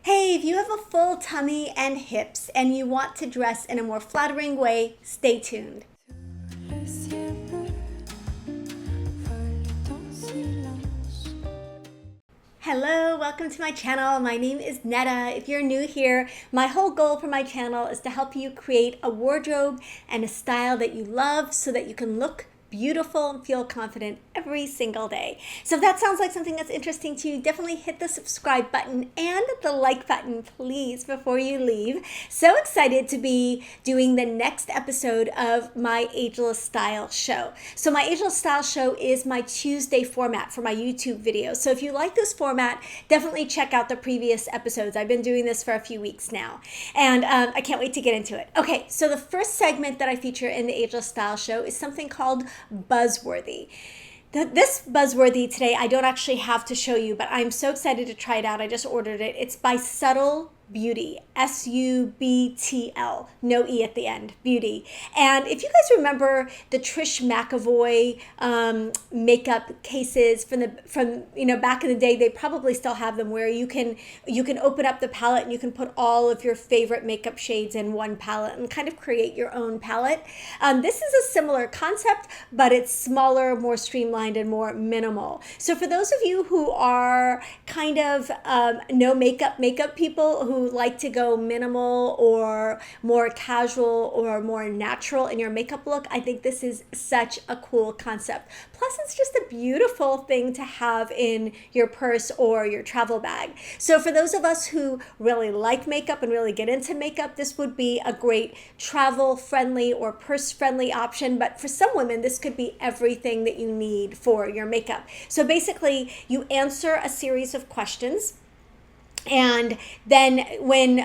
Hey, if you have a full tummy and hips and you want to dress in a more flattering way, stay tuned. Le ciel bleu vole dans silence. Hello, welcome to my channel. My name is Netta. If you're new here, my whole goal for my channel is to help you create a wardrobe and a style that you love so that you can look beautiful and feel confident every single day. So if that sounds like something that's interesting to you, definitely hit the subscribe button and the like button, please, before you leave. So excited to be doing the next episode of my Ageless Style show. So my Ageless Style show is my Tuesday format for my YouTube videos. So if you like this format, definitely check out the previous episodes. I've been doing this for a few weeks now, and I can't wait to get into it. Okay, so the first segment that I feature in the Ageless Style show is something called Buzzworthy. This Buzzworthy today, I don't actually have to show you, but I'm so excited to try it out. I just ordered it. It's by Subtle Beauty, Subtl, no E at the end, Beauty. And if you guys remember the Trish McEvoy makeup cases from back in the day, they probably still have them where you can open up the palette and you can put all of your favorite makeup shades in one palette and kind of create your own palette. This is a similar concept, but it's smaller, more streamlined, and more minimal. So for those of you who are kind of no makeup people who like to go minimal or more casual or more natural in your makeup look, I think this is such a cool concept. Plus, it's just a beautiful thing to have in your purse or your travel bag. So for those of us who really like makeup and really get into makeup, this would be a great travel-friendly or purse-friendly option. But for some women, this could be everything that you need for your makeup. So basically, you answer a series of questions, and then when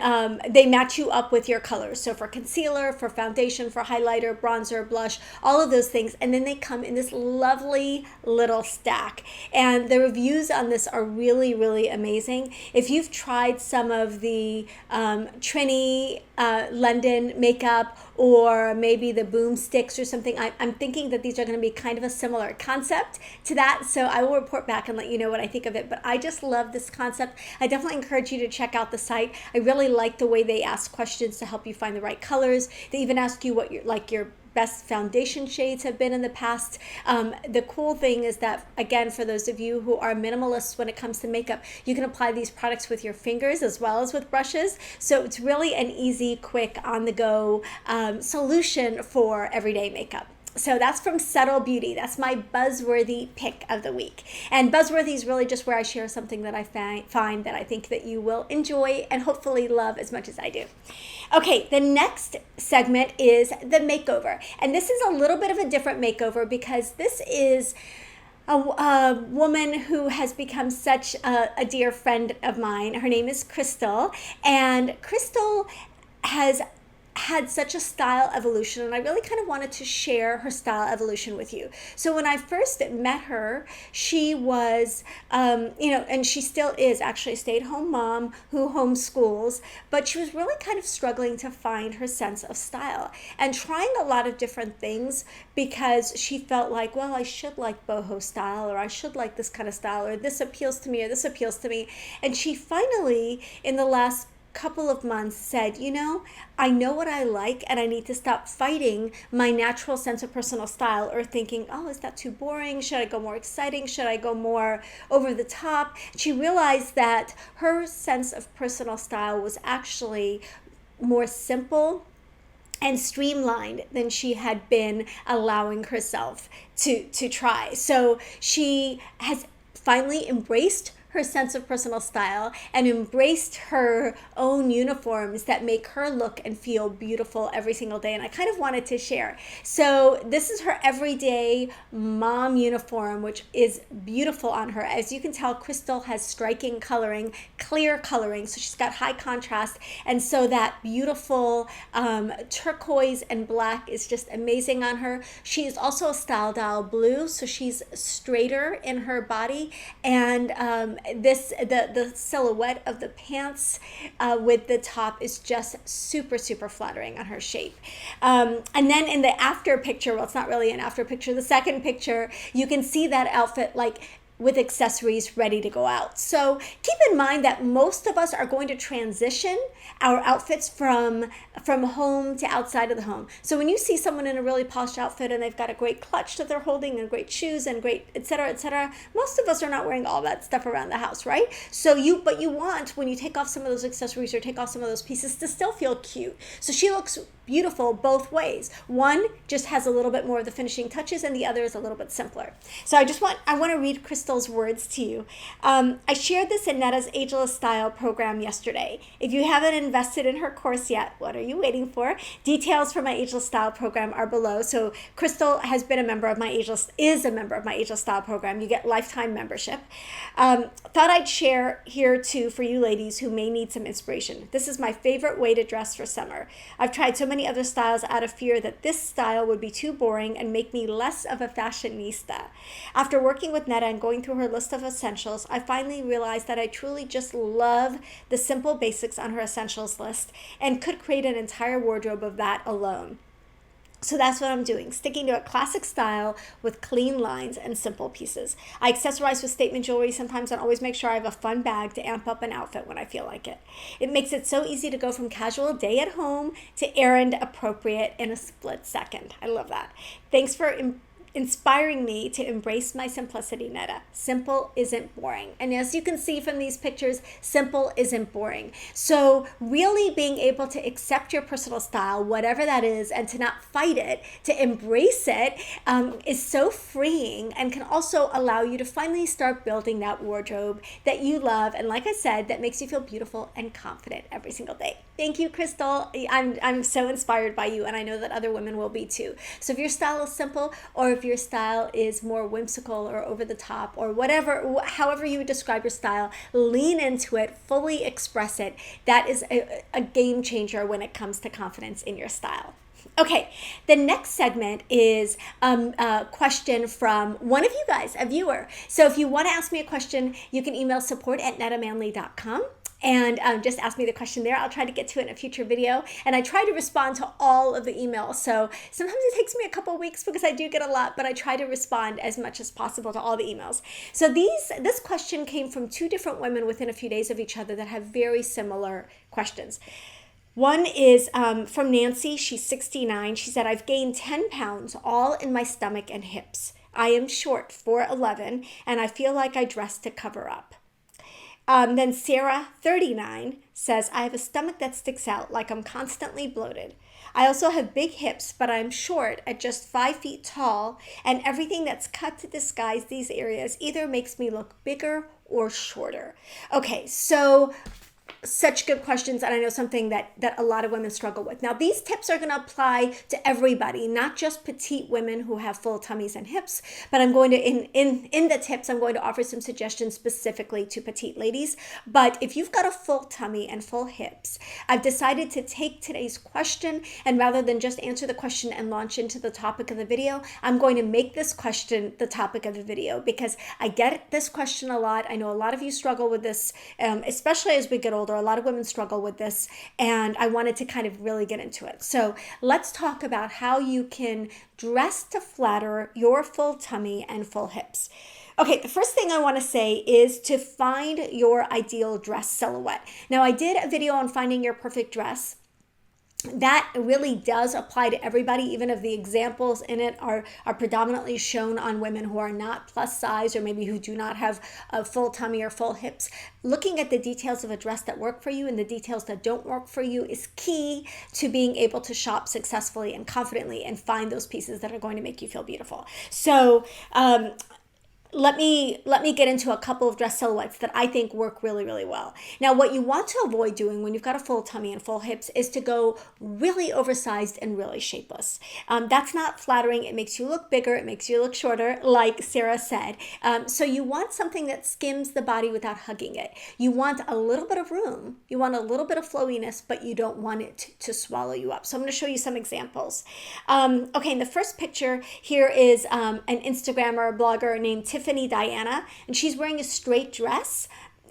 they match you up with your colors, so for concealer, for foundation, for highlighter, bronzer, blush, all of those things, and then they come in this lovely little stack. And the reviews on this are really, really amazing. If you've tried some of the Trini London makeup or maybe the boomsticks or something, I'm thinking that these are going to be kind of a similar concept to that. So I will report back and let you know what I think of it. But I just love this concept. I definitely encourage you to check out the site. I really like the way they ask questions to help you find the right colors. They even ask you what your best foundation shades have been in the past. The cool thing is that, again, for those of you who are minimalists when it comes to makeup, you can apply these products with your fingers as well as with brushes. So it's really an easy, quick, on-the-go solution for everyday makeup. So that's from Subtle Beauty. That's my Buzzworthy pick of the week. And Buzzworthy is really just where I share something that I find that I think that you will enjoy and hopefully love as much as I do. Okay, the next segment is the makeover. And this is a little bit of a different makeover because this is a woman who has become such a dear friend of mine. Her name is Crystal. And Crystal has had such a style evolution, and I really kind of wanted to share her style evolution with you. So when I first met her, she was, and she still is actually a stay-at-home mom who homeschools, but she was really kind of struggling to find her sense of style and trying a lot of different things because she felt like, well, I should like boho style, or I should like this kind of style, or this appeals to me, or this appeals to me. And she finally, in the last couple of months, said, I know what I like, and I need to stop fighting my natural sense of personal style or thinking, oh, is that too boring? Should I go more exciting? Should I go more over the top? She realized that her sense of personal style was actually more simple and streamlined than she had been allowing herself to try. So she has finally embraced her sense of personal style and embraced her own uniforms that make her look and feel beautiful every single day. And I kind of wanted to share. So this is her everyday mom uniform, which is beautiful on her. As you can tell, Crystal has striking coloring, clear coloring. So she's got high contrast. And so that beautiful turquoise and black is just amazing on her. She is also a style dial blue. So she's straighter in her body. And the silhouette of the pants with the top is just super, super flattering on her shape. And then in the after picture, well, it's not really an after picture, the second picture, you can see that outfit like with accessories ready to go out. So keep in mind that most of us are going to transition our outfits from home to outside of the home. So when you see someone in a really polished outfit and they've got a great clutch that they're holding and great shoes and great et cetera, most of us are not wearing all that stuff around the house, right? But you want, when you take off some of those accessories or take off some of those pieces, to still feel cute. So she looks beautiful both ways. One just has a little bit more of the finishing touches and the other is a little bit simpler. So I want to read Crystal's words to you. I shared this in Netta's Ageless Style program yesterday. If you haven't invested in her course yet, what are you waiting for? Details for my Ageless Style program are below. So Crystal has been a member of my Ageless Style program. You get lifetime membership. Thought I'd share here too for you ladies who may need some inspiration. This is my favorite way to dress for summer. I've tried so many other styles out of fear that this style would be too boring and make me less of a fashionista. After working with Netta and going through her list of essentials, I finally realized that I truly just love the simple basics on her essentials list and could create an entire wardrobe of that alone. So that's what I'm doing, sticking to a classic style with clean lines and simple pieces. I accessorize with statement jewelry sometimes and always make sure I have a fun bag to amp up an outfit when I feel like it. It makes it so easy to go from casual day at home to errand appropriate in a split second. I love that. Thanks for inspiring me to embrace my simplicity, Netta. Simple isn't boring. And as you can see from these pictures, simple isn't boring. So really being able to accept your personal style, whatever that is, and to not fight it, to embrace it, is so freeing and can also allow you to finally start building that wardrobe that you love. And like I said, that makes you feel beautiful and confident every single day. Thank you, Crystal. I'm so inspired by you, and I know that other women will be too. So if your style is simple, or if your style is more whimsical or over the top, or whatever, however you would describe your style, lean into it, fully express it. That is a game changer when it comes to confidence in your style. Okay, the next segment is a question from one of you guys, a viewer. So if you want to ask me a question, you can email support@nettamanley.com. And just ask me the question there. I'll try to get to it in a future video. And I try to respond to all of the emails. So sometimes it takes me a couple of weeks because I do get a lot, but I try to respond as much as possible to all the emails. So this question came from two different women within a few days of each other that have very similar questions. One is from Nancy. She's 69. She said, I've gained 10 pounds all in my stomach and hips. I am short, 4'11", and I feel like I dress to cover up. Then Sarah, 39, says, I have a stomach that sticks out like I'm constantly bloated. I also have big hips, but I'm short at just 5 feet tall, and everything that's cut to disguise these areas either makes me look bigger or shorter. Okay, so such good questions, and I know something that a lot of women struggle with. Now, these tips are going to apply to everybody, not just petite women who have full tummies and hips, but I'm going to, in the tips, I'm going to offer some suggestions specifically to petite ladies. But if you've got a full tummy and full hips, I've decided to take today's question, and rather than just answer the question and launch into the topic of the video, I'm going to make this question the topic of the video because I get this question a lot. I know a lot of you struggle with this, especially as we get older. A lot of women struggle with this, and I wanted to kind of really get into it. So let's talk about how you can dress to flatter your full tummy and full hips. Okay, the first thing I want to say is to find your ideal dress silhouette. Now, I did a video on finding your perfect dress. That really does apply to everybody, even if the examples in it are predominantly shown on women who are not plus size or maybe who do not have a full tummy or full hips. Looking at the details of a dress that work for you and the details that don't work for you is key to being able to shop successfully and confidently and find those pieces that are going to make you feel beautiful. So, let me get into a couple of dress silhouettes that I think work really, really well. Now, what you want to avoid doing when you've got a full tummy and full hips is to go really oversized and really shapeless. That's not flattering. It makes you look bigger. It makes you look shorter, like Sarah said. So you want something that skims the body without hugging it. You want a little bit of room. You want a little bit of flowiness, but you don't want it to swallow you up. So I'm going to show you some examples. Okay, in the first picture here is an Instagrammer, a blogger named Tiffany Diana, and she's wearing a straight dress.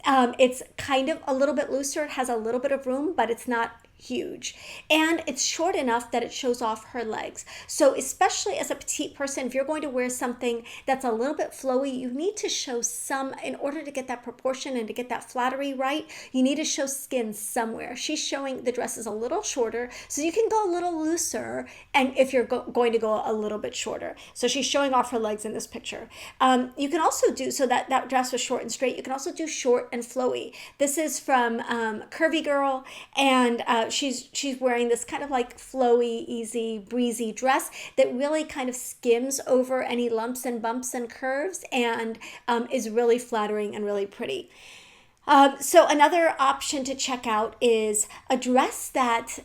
It's kind of a little bit looser. It has a little bit of room, but it's not huge, and it's short enough that it shows off her legs. So especially as a petite person, if you're going to wear something that's a little bit flowy, you need to show some, in order to get that proportion and to get that flattery right, you need to show skin somewhere. She's showing the dress is a little shorter, so you can go a little looser, and if you're going to go a little bit shorter. So she's showing off her legs in this picture. You can also do, so that dress was short and straight, you can also do short and flowy. This is from Curvy Girl, and she's wearing this kind of like flowy, easy, breezy dress that really kind of skims over any lumps and bumps and curves, and is really flattering and really pretty. So another option to check out is a dress that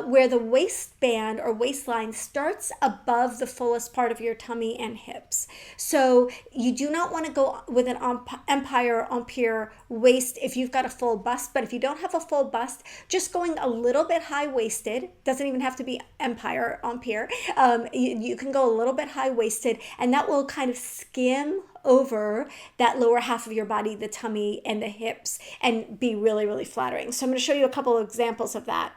where the waistband or waistline starts above the fullest part of your tummy and hips. So you do not want to go with an empire waist if you've got a full bust, but if you don't have a full bust, just going a little bit high-waisted, doesn't even have to be empire, you can go a little bit high-waisted, and that will kind of skim over that lower half of your body, the tummy and the hips, and be really, really flattering. So I'm going to show you a couple of examples of that.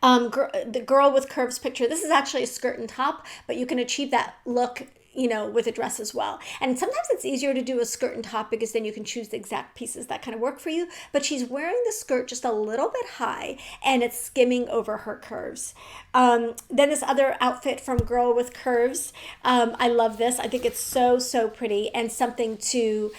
The girl with curves picture, this is actually a skirt and top, but you can achieve that look, with a dress as well. And sometimes it's easier to do a skirt and top because then you can choose the exact pieces that kind of work for you. But she's wearing the skirt just a little bit high, and it's skimming over her curves. Then this other outfit from Girl with Curves, I love this. I think it's so, so pretty, and something to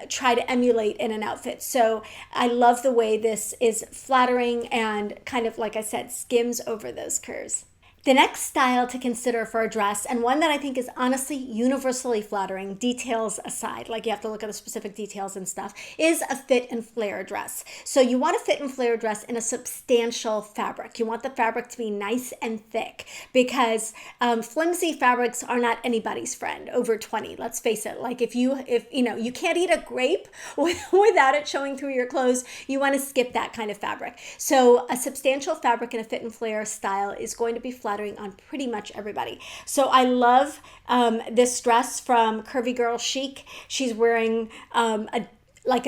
try to emulate in an outfit. So I love the way this is flattering and kind of, like I said, skims over those curves. The next style to consider for a dress, and one that I think is honestly universally flattering, details aside, like you have to look at the specific details and stuff, is a fit and flare dress. So you want a fit and flare dress in a substantial fabric. You want the fabric to be nice and thick, because flimsy fabrics are not anybody's friend over 20. Let's face it. Like if you can't eat a grape without it showing through your clothes, you want to skip that kind of fabric. So a substantial fabric in a fit and flare style is going to be flattering on pretty much everybody. So I love this dress from Curvy Girl Chic. She's wearing a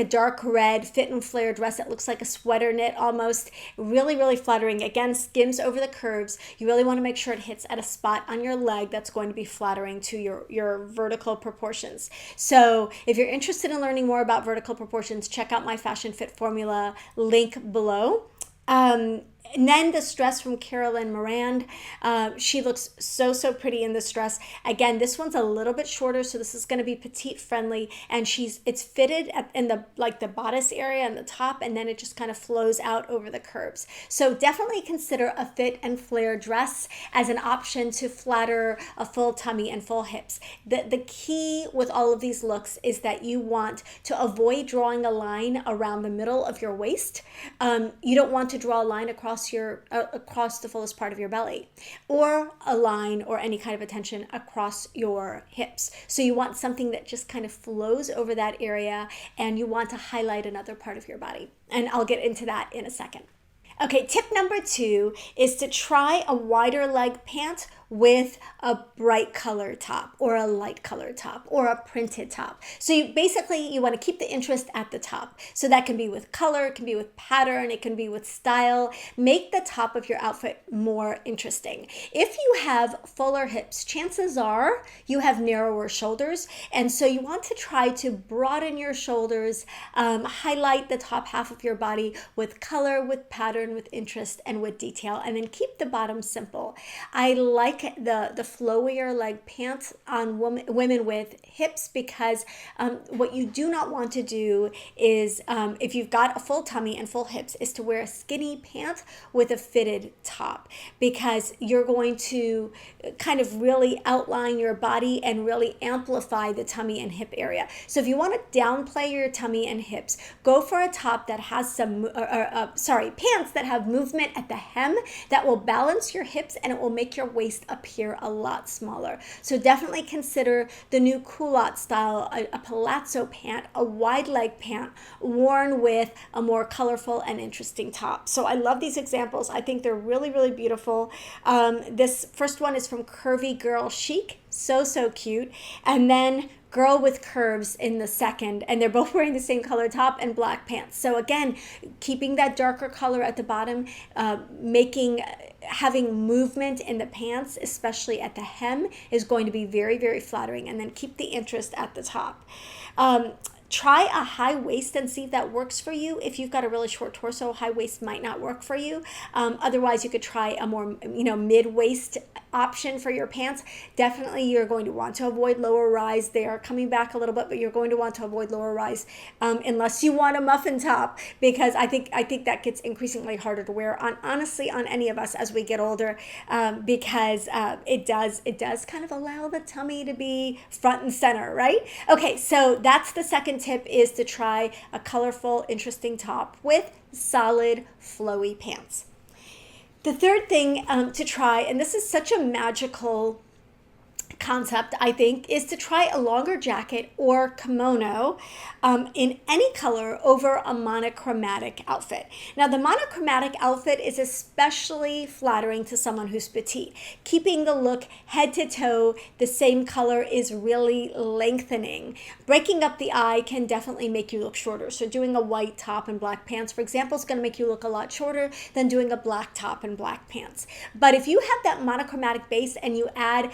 dark red fit and flare dress that looks like a sweater knit almost. Really, really flattering. Again, skims over the curves. You really want to make sure it hits at a spot on your leg that's going to be flattering to your vertical proportions. So if you're interested in learning more about vertical proportions, check out my Fashion Fit Formula link below. And then this dress from Carolyn Morand. She looks so, so pretty in this dress. Again, this one's a little bit shorter, so this is going to be petite friendly, and it's fitted in the bodice area and the top, and then it just kind of flows out over the curves. So definitely consider a fit and flare dress as an option to flatter a full tummy and full hips. The key with all of these looks is that you want to avoid drawing a line around the middle of your waist. You don't want to draw a line across the fullest part of your belly, or a line or any kind of attention across your hips. So you want something that just kind of flows over that area, and you want to highlight another part of your body. And I'll get into that in a second. Okay, tip number 2 is to try a wider leg pant with a bright color top or a light color top or a printed top. So you want to keep the interest at the top. So that can be with color, it can be with pattern, it can be with style. Make the top of your outfit more interesting. If you have fuller hips, chances are you have narrower shoulders, and so you want to try to broaden your shoulders, highlight the top half of your body with color, with pattern, with interest, and with detail, and then keep the bottom simple. I like the flowier leg pants on women with hips, because what you do not want to do is, if you've got a full tummy and full hips, is to wear a skinny pant with a fitted top, because you're going to kind of really outline your body and really amplify the tummy and hip area. So if you want to downplay your tummy and hips, go for a top that has pants that have movement at the hem that will balance your hips, and it will make your waist appear a lot smaller. So definitely consider the new culotte style, a palazzo pant, a wide leg pant worn with a more colorful and interesting top. So I love these examples. I think they're really, really beautiful. This first one is from Curvy Girl Chic. So, so cute. And then girl with curves in the second, and they're both wearing the same color top and black pants. So again, keeping that darker color at the bottom, having movement in the pants, especially at the hem, is going to be very, very flattering. And then keep the interest at the top. Try a high waist and see if that works for you. If you've got a really short torso, high waist might not work for you. Otherwise, you could try a more mid-waist option for your pants. Definitely, you're going to want to avoid lower rise. They are coming back a little bit, but you're going to want to avoid lower rise unless you want a muffin top, because I think that gets increasingly harder to wear on any of us as we get older, because it does kind of allow the tummy to be front and center, right? Okay, so that's the second tip, is to try a colorful, interesting top with solid, flowy pants. The third thing to try, and this is such a magical concept, I think, is to try a longer jacket or kimono in any color over a monochromatic outfit. Now, the monochromatic outfit is especially flattering to someone who's petite. Keeping the look head to toe the same color is really lengthening. Breaking up the eye can definitely make you look shorter. So doing a white top and black pants, for example, is going to make you look a lot shorter than doing a black top and black pants. But if you have that monochromatic base and you add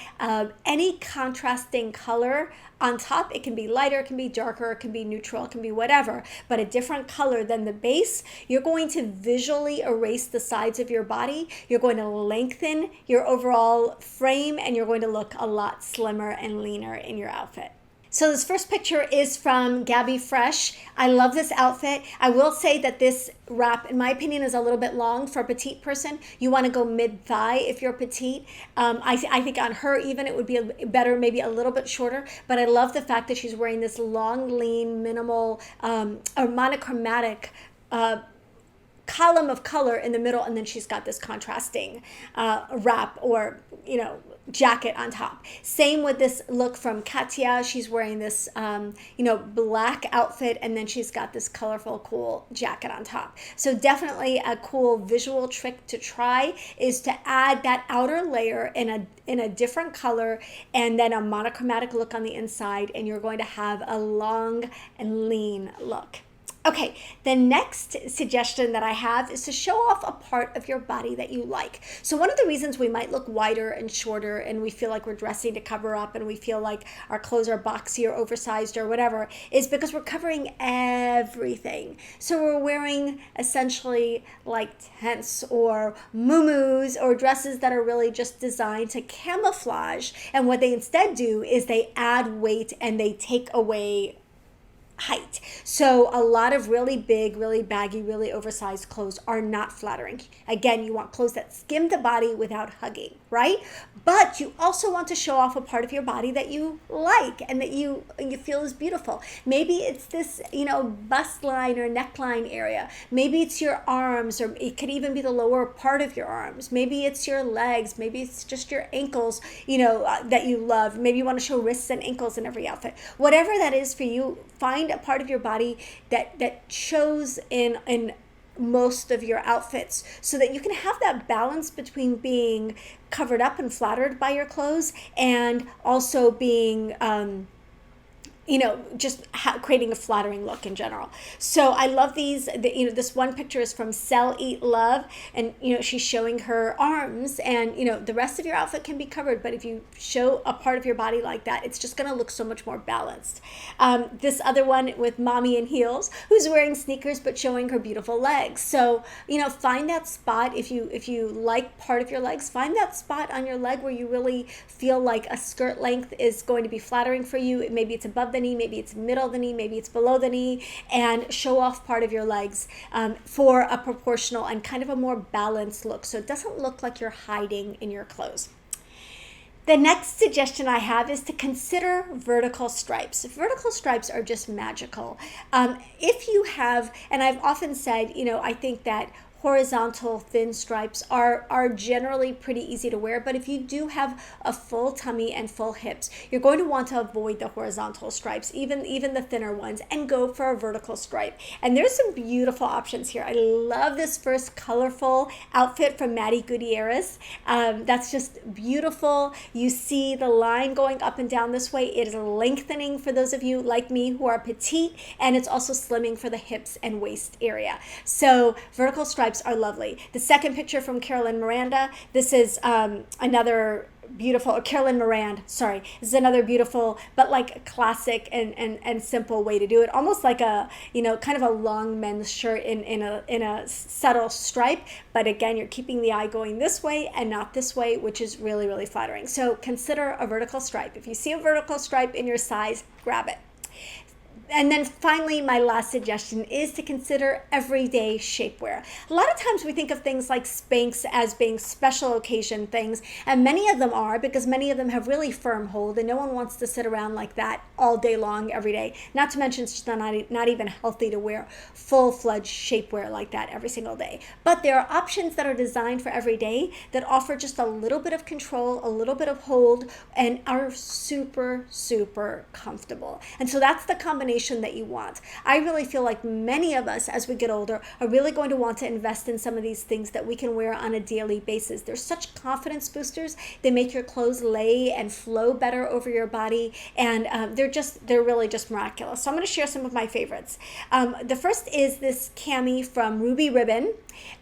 any contrasting color on top, it can be lighter, it can be darker, it can be neutral, it can be whatever, but a different color than the base, you're going to visually erase the sides of your body. You're going to lengthen your overall frame, and you're going to look a lot slimmer and leaner in your outfit. So this first picture is from Gabby Fresh. I love this outfit. I will say that this wrap, in my opinion, is a little bit long for a petite person. You want to go mid-thigh if you're petite. I think on her even it would be better, maybe a little bit shorter, but I love the fact that she's wearing this long, lean, minimal, or monochromatic column of color in the middle, and then she's got this contrasting wrap or jacket on top. Same with this look from Katya. She's wearing this black outfit, and then she's got this colorful, cool jacket on top. So definitely a cool visual trick to try is to add that outer layer in a different color, and then a monochromatic look on the inside, and you're going to have a long and lean look. Okay, the next suggestion that I have is to show off a part of your body that you like. So one of the reasons we might look wider and shorter, and we feel like we're dressing to cover up, and we feel like our clothes are boxy or oversized or whatever, is because we're covering everything. So we're wearing essentially like tents or muumuus or dresses that are really just designed to camouflage. And what they instead do is they add weight and they take away height. So a lot of really big, really baggy, really oversized clothes are not flattering. Again, you want clothes that skim the body without hugging, right? But you also want to show off a part of your body that you like and that you feel is beautiful. Maybe it's this, bust line or neckline area. Maybe it's your arms, or it could even be the lower part of your arms. Maybe it's your legs. Maybe it's just your ankles, that you love. Maybe you want to show wrists and ankles in every outfit. Whatever that is for you, find a part of your body that shows in most of your outfits, so that you can have that balance between being covered up and flattered by your clothes and also being creating a flattering look in general. So I love these. This one picture is from Sell, Eat, Love, and she's showing her arms, and the rest of your outfit can be covered, but if you show a part of your body like that, it's just going to look so much more balanced. This other one with Mommy in Heels, who's wearing sneakers but showing her beautiful legs. So find that spot. If you like part of your legs, find that spot on your leg where you really feel like a skirt length is going to be flattering for you. Maybe it's above the knee, maybe it's middle of the knee, maybe it's below the knee, and show off part of your legs for a proportional and kind of a more balanced look, so it doesn't look like you're hiding in your clothes. The next suggestion I have is to consider vertical stripes. Vertical stripes are just magical. If you have, and I've often said, I think that horizontal thin stripes are generally pretty easy to wear. But if you do have a full tummy and full hips, you're going to want to avoid the horizontal stripes, even the thinner ones, and go for a vertical stripe. And there's some beautiful options here. I love this first colorful outfit from Maddie Gutierrez. That's just beautiful. You see the line going up and down this way. It is lengthening for those of you like me who are petite, and it's also slimming for the hips and waist area. So vertical stripes are lovely. The second picture from Carolyn Miranda. This is another beautiful, or Carolyn Morand, sorry. This is another beautiful, but like a classic and simple way to do it. Almost like a, kind of a long men's shirt in a subtle stripe. But again, you're keeping the eye going this way and not this way, which is really, really flattering. So consider a vertical stripe. If you see a vertical stripe in your size, grab it. And then finally, my last suggestion is to consider everyday shapewear. A lot of times we think of things like Spanx as being special occasion things, and many of them are, because many of them have really firm hold, and no one wants to sit around like that all day long, every day. Not to mention, it's just not even healthy to wear full-fledged shapewear like that every single day. But there are options that are designed for every day that offer just a little bit of control, a little bit of hold, and are super, super comfortable. And so that's the combination that you want. I really feel like many of us, as we get older, are really going to want to invest in some of these things that we can wear on a daily basis. They're such confidence boosters. They make your clothes lay and flow better over your body, and they're really just miraculous. So I'm going to share some of my favorites. The first is this cami from Ruby Ribbon.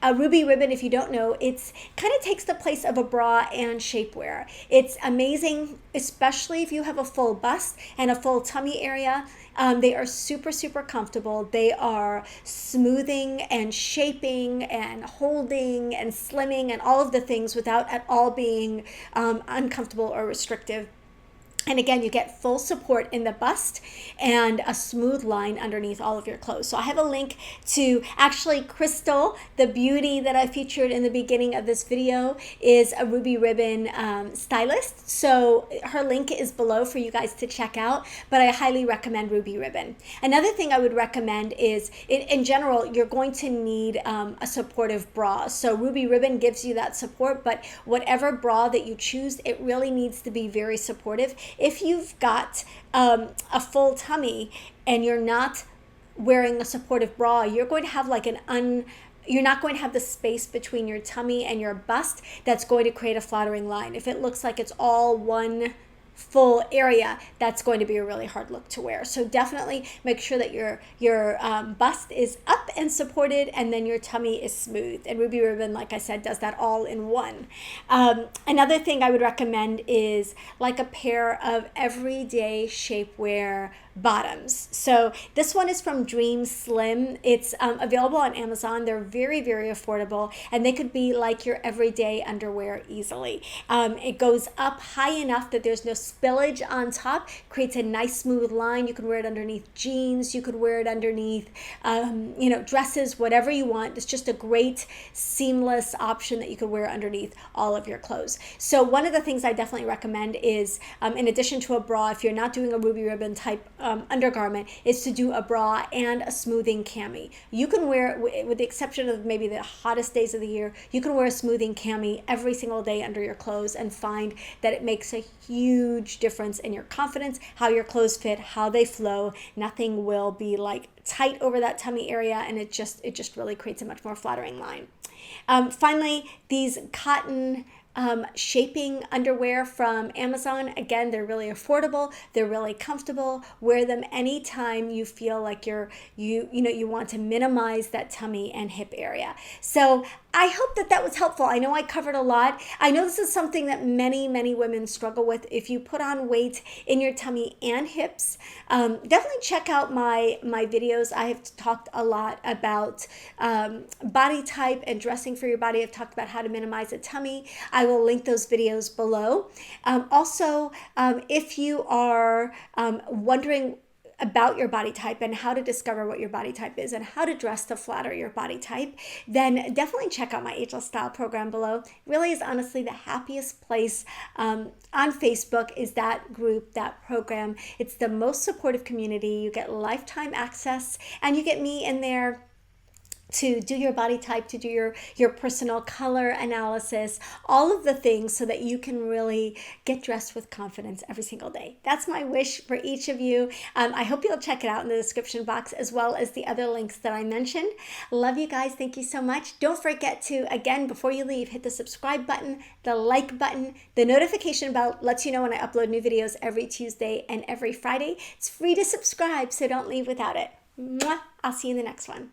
Ruby Ribbon, if you don't know, it's kind of takes the place of a bra and shapewear. It's amazing, especially if you have a full bust and a full tummy area. They are super, super comfortable. They are smoothing and shaping and holding and slimming and all of the things without at all being uncomfortable or restrictive. And again, you get full support in the bust and a smooth line underneath all of your clothes. So I have a link to, actually, Crystal, the beauty that I featured in the beginning of this video, is a Ruby Ribbon stylist. So her link is below for you guys to check out, but I highly recommend Ruby Ribbon. Another thing I would recommend is, in general, you're going to need a supportive bra. So Ruby Ribbon gives you that support, but whatever bra that you choose, it really needs to be very supportive. If you've got a full tummy and you're not wearing a supportive bra, you're going to have like you're not going to have the space between your tummy and your bust that's going to create a flattering line. If it looks like it's all one full area, that's going to be a really hard look to wear. So definitely make sure that your bust is up and supported, and then your tummy is smooth. And Ruby Ribbon, like I said, does that all in one. Another thing I would recommend is like a pair of everyday shapewear bottoms. So this one is from Dream Slim. It's available on Amazon. They're very, very affordable, and they could be like your everyday underwear easily. It goes up high enough that there's no spillage on top, creates a nice smooth line. You can wear it underneath jeans. You could wear it underneath, dresses, whatever you want. It's just a great seamless option that you could wear underneath all of your clothes. So one of the things I definitely recommend is, in addition to a bra, if you're not doing a Ruby Ribbon type undergarment, is to do a bra and a smoothing cami. You can wear, with the exception of maybe the hottest days of the year, you can wear a smoothing cami every single day under your clothes and find that it makes a huge difference in your confidence, how your clothes fit, how they flow. Nothing will be like tight over that tummy area, and it just really creates a much more flattering line. Finally, these cotton shaping underwear from Amazon. Again, they're really affordable. They're really comfortable. Wear them anytime you feel like you want to minimize that tummy and hip area. So I hope that was helpful. I know I covered a lot. I know this is something that many, many women struggle with. If you put on weight in your tummy and hips, definitely check out my videos. I have talked a lot about body type and dressing for your body. I've talked about how to minimize a tummy. I will link those videos below. Also, if you are wondering about your body type and how to discover what your body type is and how to dress to flatter your body type, then definitely check out my Ageless Style program below. It really is honestly the happiest place on Facebook, is that group, that program. It's the most supportive community. You get lifetime access, and you get me in there to do your body type, to do your personal color analysis, all of the things so that you can really get dressed with confidence every single day. That's my wish for each of you. I hope you'll check it out in the description box as well as the other links that I mentioned. Love you guys. Thank you so much. Don't forget to, again, before you leave, hit the subscribe button, the like button, the notification bell lets you know when I upload new videos every Tuesday and every Friday. It's free to subscribe, so don't leave without it. Mwah! I'll see you in the next one.